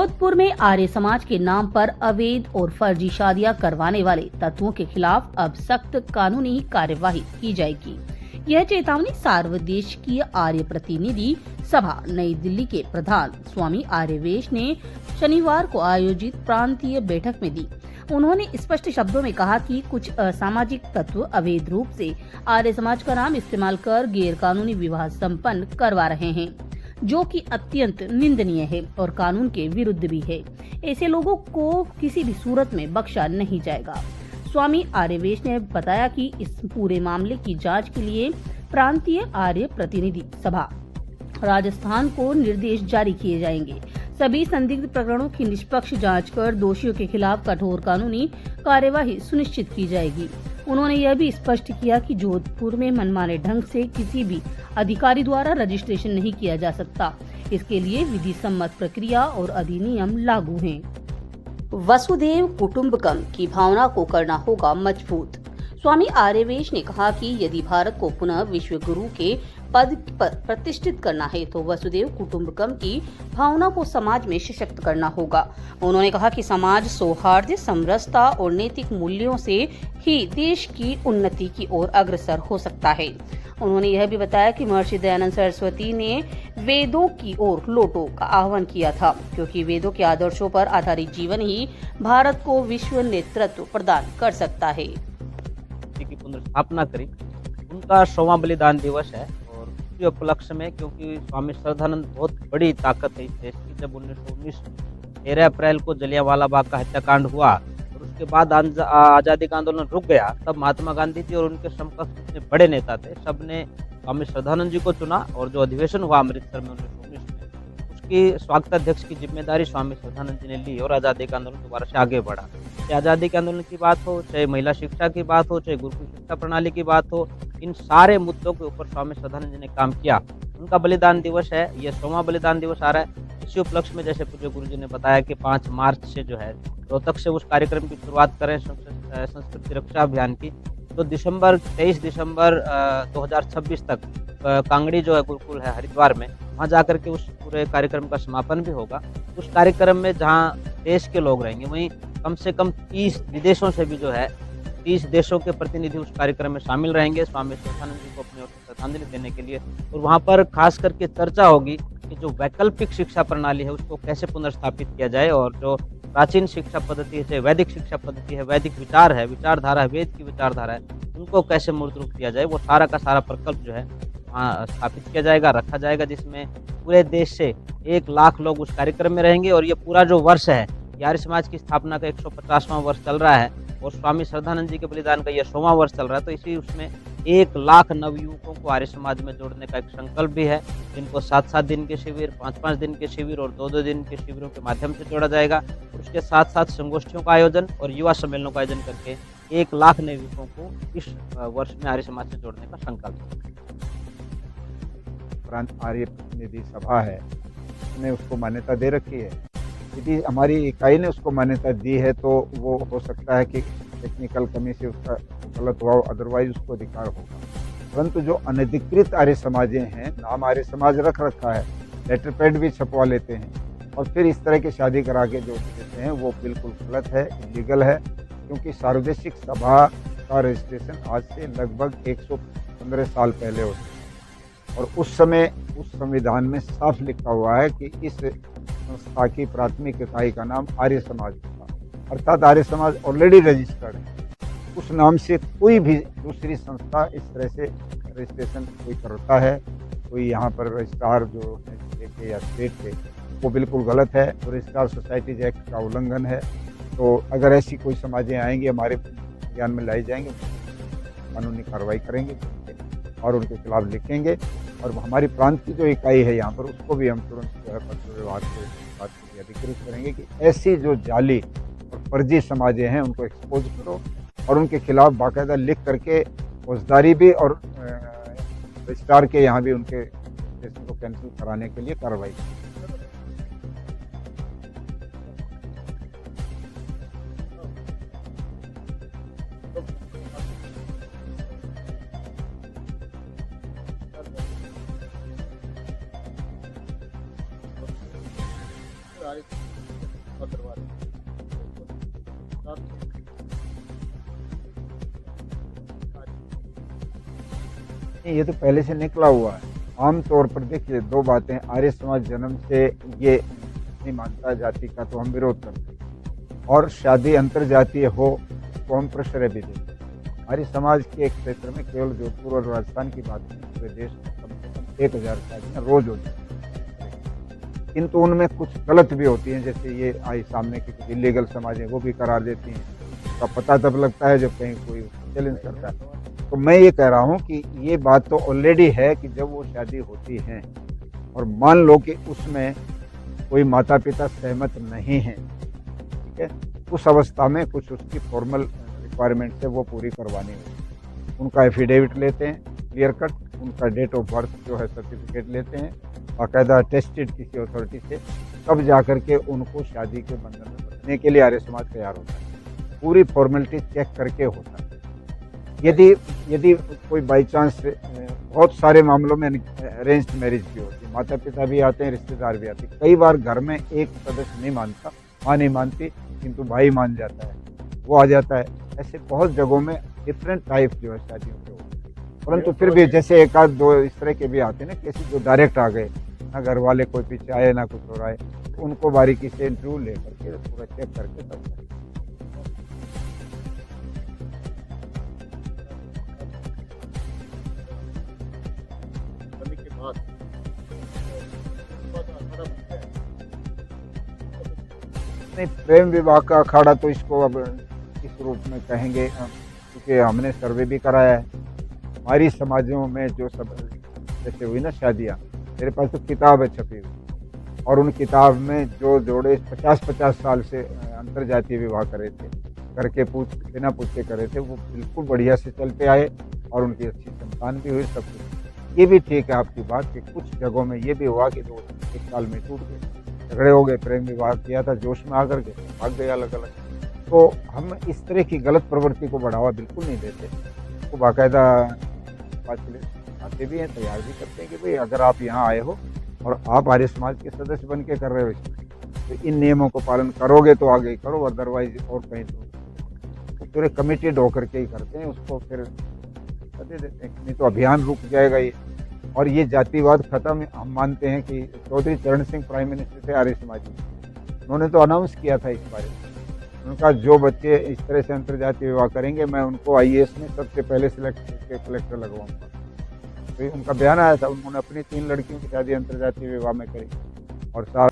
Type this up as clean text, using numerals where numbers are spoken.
जोधपुर में आर्य समाज के नाम पर अवैध और फर्जी शादियां करवाने वाले तत्वों के खिलाफ अब सख्त कानूनी कार्यवाही की जाएगी। यह चेतावनी सार्वदेशीय आर्य प्रतिनिधि सभा नई दिल्ली के प्रधान स्वामी आर्यवेश ने शनिवार को आयोजित प्रांतीय बैठक में दी। उन्होंने स्पष्ट शब्दों में कहा कि कुछ असामाजिक तत्व अवैध रूप से आर्य समाज का नाम इस्तेमाल कर गैर कानूनी विवाह संपन्न करवा रहे हैं, जो कि अत्यंत निंदनीय है और कानून के विरुद्ध भी है। ऐसे लोगों को किसी भी सूरत में बख्शा नहीं जाएगा। स्वामी आर्यवेश ने बताया कि इस पूरे मामले की जांच के लिए प्रांतीय आर्य प्रतिनिधि सभा राजस्थान को निर्देश जारी किए जाएंगे। सभी संदिग्ध प्रकरणों की निष्पक्ष जांच कर दोषियों के खिलाफ कठोर कानूनी कार्यवाही सुनिश्चित की जाएगी। उन्होंने यह भी स्पष्ट किया कि जोधपुर में मनमाने ढंग से किसी भी अधिकारी द्वारा रजिस्ट्रेशन नहीं किया जा सकता। इसके लिए विधि सम्मत प्रक्रिया और अधिनियम लागू हैं। वसुधैव कुटुंबकम की भावना को करना होगा मजबूत। स्वामी आर्यवेश ने कहा कि यदि भारत को पुनः विश्व गुरु के पद पर प्रतिष्ठित करना है तो वसुधैव कुटुंबकम की भावना को समाज में सशक्त करना होगा। उन्होंने कहा कि समाज सौहार्द, समरसता और नैतिक मूल्यों से ही देश की उन्नति की ओर अग्रसर हो सकता है। उन्होंने यह भी बताया कि महर्षि दयानंद सरस्वती ने वेदों की ओर लौटो का आह्वान किया था, क्योंकि वेदों के आदर्शों पर आधारित जीवन ही भारत को विश्व नेतृत्व प्रदान कर सकता है। की पुनर्स्थापना करी, उनका 100वां बलिदान दिवस है और उसी उपलक्ष्य में, क्योंकि स्वामी श्रद्धानंद बहुत बड़ी ताकत है इस देश की। जब 1919 13 अप्रैल को जलियांवाला बाग का हत्याकांड हुआ और उसके बाद आज़ादी का आंदोलन रुक गया, तब महात्मा गांधी जी और उनके समकक्ष जितने बड़े नेता थे, सबने स्वामी श्रद्धानंद जी को चुना और जो अधिवेशन हुआ अमृतसर में 1919 में, उसकी स्वागताध्यक्ष की जिम्मेदारी स्वामी श्रद्धानंद जी ने ली और आज़ादी का आंदोलन दोबारा से आगे बढ़ा। चाहे आज़ादी के आंदोलन की बात हो, चाहे महिला शिक्षा की बात हो, चाहे गुरुकुल शिक्षा प्रणाली की बात हो, इन सारे मुद्दों के ऊपर स्वामी श्रद्धानंद जी ने काम किया। उनका बलिदान दिवस है, ये 100वां बलिदान दिवस आ रहा है। इसी उपलक्ष्य में जैसे पूज्य गुरु जी ने बताया कि 5 मार्च से जो है रोहतक से उस कार्यक्रम की शुरुआत करें संस्कृति रक्षा अभियान की, तो 23 दिसंबर 2026 तक कांगड़ी जो है गुरुकुल है हरिद्वार में, वहाँ जाकर के उस पूरे कार्यक्रम का समापन भी होगा। उस कार्यक्रम में जहाँ देश के लोग रहेंगे, वहीं कम से कम 30 विदेशों से भी जो है 30 देशों के प्रतिनिधि उस कार्यक्रम में शामिल रहेंगे स्वामी श्रद्धानंद जी को अपनी ओर से श्रद्धांजलि देने के लिए। और वहाँ पर खास करके चर्चा होगी कि जो वैकल्पिक शिक्षा प्रणाली है उसको कैसे पुनर्स्थापित किया जाए, और जो प्राचीन शिक्षा पद्धति है, वैदिक शिक्षा पद्धति है, वैदिक विचार है, विचारधारा है, वेद की विचारधारा है, उनको कैसे मूर्त रूप दिया जाए, वो सारा का सारा प्रकल्प जो है वहाँ स्थापित किया जाएगा, रखा जाएगा, जिसमें पूरे देश से 1 लाख लोग उस कार्यक्रम में रहेंगे। और ये पूरा जो वर्ष है, आर्य समाज की स्थापना का 150वां वर्ष चल रहा है और स्वामी श्रद्धानंद जी के बलिदान का यह 100वां वर्ष चल रहा है, तो इसी उसमें 1 लाख नवयुवकों को आर्य समाज में जोड़ने का एक संकल्प भी है, जिनको 7-7 दिन के शिविर, 5-5 दिन के शिविर और 2-2 दिन के शिविरों के माध्यम से जोड़ा जाएगा। उसके साथ-साथ संगोष्ठियों का आयोजन और युवा सम्मेलनों का आयोजन करके 1 लाख नवयुवकों को इस वर्ष में आर्य समाज से जोड़ने का संकल्प है। प्रांत आर्य प्रतिनिधि सभा है, उसने उसको मान्यता दे रखी है। यदि हमारी इकाई ने उसको मान्यता दी है तो वो हो सकता है कि टेक्निकल कमी से उसका गलत हुआ, अदरवाइज उसको अधिकार होगा। परंतु जो अनधिकृत आर्य समाजें हैं, नाम आर्य समाज रख रखा है, लेटर पैड भी छपवा लेते हैं और फिर इस तरह की शादी करा के जो देते हैं, वो बिल्कुल गलत है, इलीगल है। क्योंकि सार्वदेशिक सभा का रजिस्ट्रेशन आज से लगभग 115 साल पहले होता है और उस समय उस संविधान में साफ लिखा हुआ है कि इस संस्था की प्राथमिक इकाई का नाम आर्य समाज था, अर्थात आर्य समाज ऑलरेडी रजिस्टर्ड है। उस नाम से कोई भी दूसरी संस्था इस तरह से रजिस्ट्रेशन कोई करता है, कोई यहाँ पर रजिस्ट्रार जो है या स्टेट के, वो बिल्कुल गलत है और रजिस्ट्रार सोसाइटीज एक्ट का उल्लंघन है। तो अगर ऐसी कोई समाजें आएंगी, हमारे ज्ञान में लाई जाएंगे, कानूनी कार्रवाई करेंगे और उनके खिलाफ लिखेंगे। और हमारी प्रांत की जो इकाई है यहाँ पर, उसको भी हम तुरंत जो है पत्र विभाग से बात करके अधिकृत करेंगे कि ऐसी जो जाली और फर्जी समाजें हैं उनको एक्सपोज करो और उनके खिलाफ बाकायदा लिख करके फौजदारी भी और रजिस्ट्रार के यहाँ भी उनके रजिस्ट्रेशन को कैंसिल कराने के लिए कार्रवाई करें। Right. नहीं, ये तो पहले से निकला हुआ है। आमतौर पर देखिए दो बातें, आर्य समाज जन्म से ये नहीं मानता जाति का, तो हम विरोध करते हैं, और शादी अंतर जातीय हो तो हम प्रश्रय भी देते हैं। आर्य समाज के एक क्षेत्र में केवल जोधपुर और राजस्थान की बात नहीं, पूरे देश में कम से कम 1000 शादियाँ रोज होती हैं, किंतु उनमें कुछ गलत भी होती हैं। जैसे ये आई सामने की कुछ इलीगल समाज है, वो भी करार देती हैं, उसका पता तब लगता है जब कहीं कोई चैलेंज करता है। तो मैं ये कह रहा हूँ कि ये बात तो ऑलरेडी है कि जब वो शादी होती है और मान लो कि उसमें कोई माता पिता सहमत नहीं है, ठीक है, उस अवस्था में कुछ उसकी फॉर्मल रिक्वायरमेंट है वो पूरी करवानी होगी। उनका एफिडेविट लेते हैं क्लियर कट, उनका डेट ऑफ बर्थ जो है सर्टिफिकेट लेते हैं बाकायदा टेस्टेड किसी अथॉरिटी से, तब जाकर के उनको शादी के बंधन में बंधने के लिए आर्य समाज तैयार होता है। पूरी फॉर्मेलिटी चेक करके होता है। यदि कोई बाई चांस, बहुत सारे मामलों में अरेंज्ड मैरिज भी होती है, माता पिता भी आते हैं, रिश्तेदार भी आते हैं। कई बार घर में एक सदस्य नहीं मानता, माँ नहीं मानती, किंतु भाई मान जाता है, वो आ जाता है। ऐसे बहुत जगहों में डिफरेंट टाइप जो है शादियों के होते हैं, परंतु फिर भी जैसे एक आध दो इस तरह के भी आते हैं ना, किसी जो डायरेक्ट आ गए, ना घर वाले कोई पीछे आए ना कुछ हो रहा है, तो उनको बारीकी से इंटरव्यू ले करके पूरा चेक करके तब करें। नहीं, प्रेम विवाह का अखाड़ा तो इसको अब इस रूप में कहेंगे, क्योंकि हमने सर्वे भी कराया है। हमारी समाजों में जो सब जैसे हुई ना शादियाँ, मेरे पास तो किताब है छपी हुई, और उन किताब में जो जोड़े 50-50 साल से अंतर जातीय विवाह करे थे, करके बिना पूछे करे थे, वो बिल्कुल बढ़िया से चलते आए और उनकी अच्छी संतान भी हुई, सब कुछ। ये भी ठीक है आपकी बात कि कुछ जगहों में ये भी हुआ कि 1 साल में टूट गए, झगड़े हो गए, प्रेम विवाह किया था जोश में आकर के, भाग गए अलग अलग। तो हम इस तरह की गलत प्रवृत्ति को बढ़ावा बिल्कुल नहीं देते, उसको बाकायदा आते भी हैं, तैयार भी करते हैं कि भाई अगर आप यहाँ आए हो और आप आर्य समाज के सदस्य बन के कर रहे हो इसमें, तो इन नियमों को पालन करोगे तो आगे करो, अदरवाइज और कहीं तो पूरे कमिटेड होकर के ही करते हैं, उसको फिर दे देते हैं, नहीं तो अभियान रुक जाएगा ये। और ये जातिवाद खत्म हम मानते हैं कि चौधरी चरण सिंह प्राइम मिनिस्टर थे आर्य समाजी, उन्होंने तो अनाउंस किया था इस बारे में, उनका जो बच्चे इस तरह से अंतर्जातीय विवाह करेंगे मैं उनको IAS में सबसे पहले सिलेक्ट करके कलेक्टर लगवाऊंगा। तो उनका बयान आया था, उन्होंने अपनी 3 लड़कियों की शादी अंतर्जातीय विवाह में करी और साथ